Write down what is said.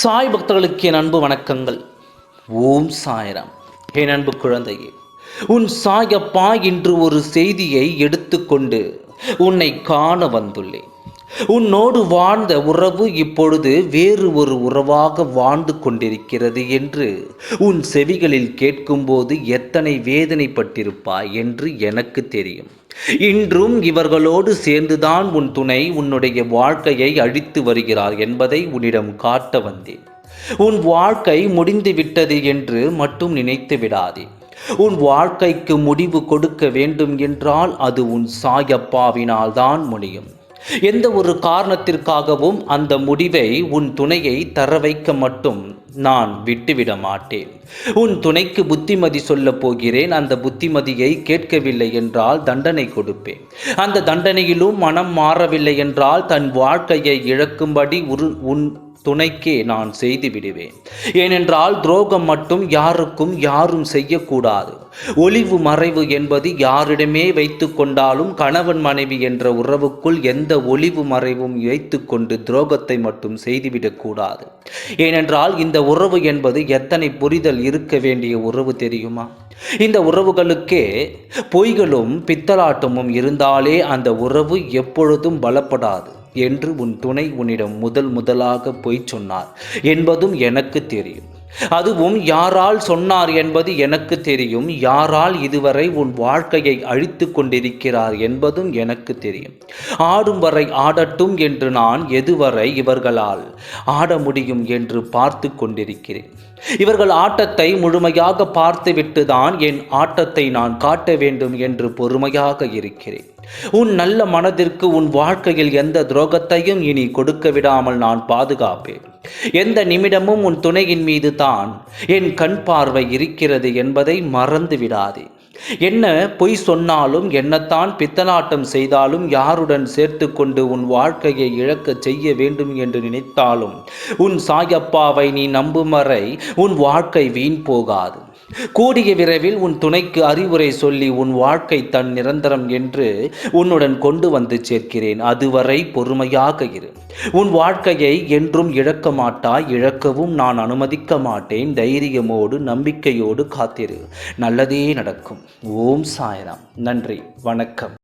சாய் பக்தர்களுக்கு என் அன்பு வணக்கங்கள். ஓம் சாய்ராம். என் அன்பு குழந்தையே, உன் சாயப்பா இன்று ஒரு செய்தியை எடுத்துக்கொண்டு உன்னை காண வந்துள்ளேன். உன்னோடு வாழ்ந்த உறவு இப்பொழுது வேறு ஒரு உறவாக வாழ்ந்து கொண்டிருக்கிறது என்று உன் செவிகளில் கேட்கும்போது எத்தனை வேதனைப்பட்டிருப்பாய் என்று எனக்கு தெரியும். இன்றும் இவர்களோடு சேர்ந்துதான் உன் துணை உன்னுடைய வாழ்க்கையை அழித்து வருகிறார் என்பதை உன்னிடம் காட்ட வந்தேன். உன் வாழ்க்கை முடிந்து விட்டது என்று மட்டும் நினைத்து விடாதே. உன் வாழ்க்கைக்கு முடிவு கொடுக்க வேண்டும் என்றால் அது உன் சாயப்பாவினால் தான் முடியும். எந்த ஒரு காரணத்திற்காகவும் அந்த முடிவை உன் துணையை தர வைக்க மட்டும் நான் விட்டுவிட மாட்டேன். உன் துணைக்கு புத்திமதி சொல்ல போகிறேன். அந்த புத்திமதியை கேட்கவில்லை என்றால் தண்டனை கொடுப்பேன். அந்த தண்டனையிலும் மனம் மாறவில்லை என்றால் தன் வாழ்க்கையை இழக்கும்படி உன் துணைக்கே நான் செய்து விடுவேன். ஏனென்றால் துரோகம் மட்டும் யாரும் செய்யக்கூடாது. ஒளிவு மறைவு என்பது யாரிடமே வைத்து கொண்டாலும் கணவன் மனைவி என்ற உறவுக்குள் எந்த ஒளிவு மறைவும் வைத்து கொண்டு துரோகத்தை மட்டும் செய்துவிடக்கூடாது. ஏனென்றால் இந்த உறவு என்பது எத்தனை புரிதல் இருக்க வேண்டிய உறவு தெரியுமா? இந்த உறவுகளுக்கே பொய்களும் பித்தலாட்டமும் இருந்தாலே அந்த உறவு எப்பொழுதும் பலப்படாது என்று உன் துணை உன்னிடம் முதலாக பொய் சொன்னார் என்பதும் எனக்கு தெரியும். அதுவும் யாரால் சொன்னார் என்பது எனக்கு தெரியும். யாரால் இதுவரை உன் வாழ்க்கையை அழித்து கொண்டிருக்கிறார் என்பதும் எனக்கு தெரியும். ஆடும் வரை ஆடட்டும் என்று நான் எதுவரை இவர்களால் ஆட முடியும் என்று பார்த்து கொண்டிருக்கிறேன். இவர்கள் ஆட்டத்தை முழுமையாக பார்த்துவிட்டு தான் என் ஆட்டத்தை நான் காட்ட வேண்டும் என்று பொறுமையாக இருக்கிறேன். உன் நல்ல மனதிற்கு உன் வாழ்க்கையில் எந்த துரோகத்தையும் இனி கொடுக்க விடாமல் நான் பாதுகாப்பேன். எந்த நிமிடமும் உன் துணையின் மீது தான் என் கண் பார்வை இருக்கிறது என்பதை மறந்து விடாதே. என்ன பொய் சொன்னாலும், என்னத்தான் பித்தனாட்டம் செய்தாலும், யாருடன் சேர்த்து கொண்டு உன் வாழ்க்கையை இழக்க செய்ய வேண்டும் என்று நினைத்தாலும் உன் சாயப்பாவை நீ நம்பும் வரை உன் வாழ்க்கை வீண் போகாது. கூடிய விரைவில் உன் துணைக்கு அறிவுரை சொல்லி உன் வாழ்க்கை தன் நிரந்தரம் என்று உன்னுடன் கொண்டு வந்து சேர்க்கிறேன். அதுவரை பொறுமையாக இரு. உன் வாழ்க்கையை என்றும் இழக்க மாட்டாய். இழக்கவும் நான் அனுமதிக்க மாட்டேன். தைரியமோடு நம்பிக்கையோடு காத்திரு. நல்லதே நடக்கும். ஓம் சாய்ராம். நன்றி, வணக்கம்.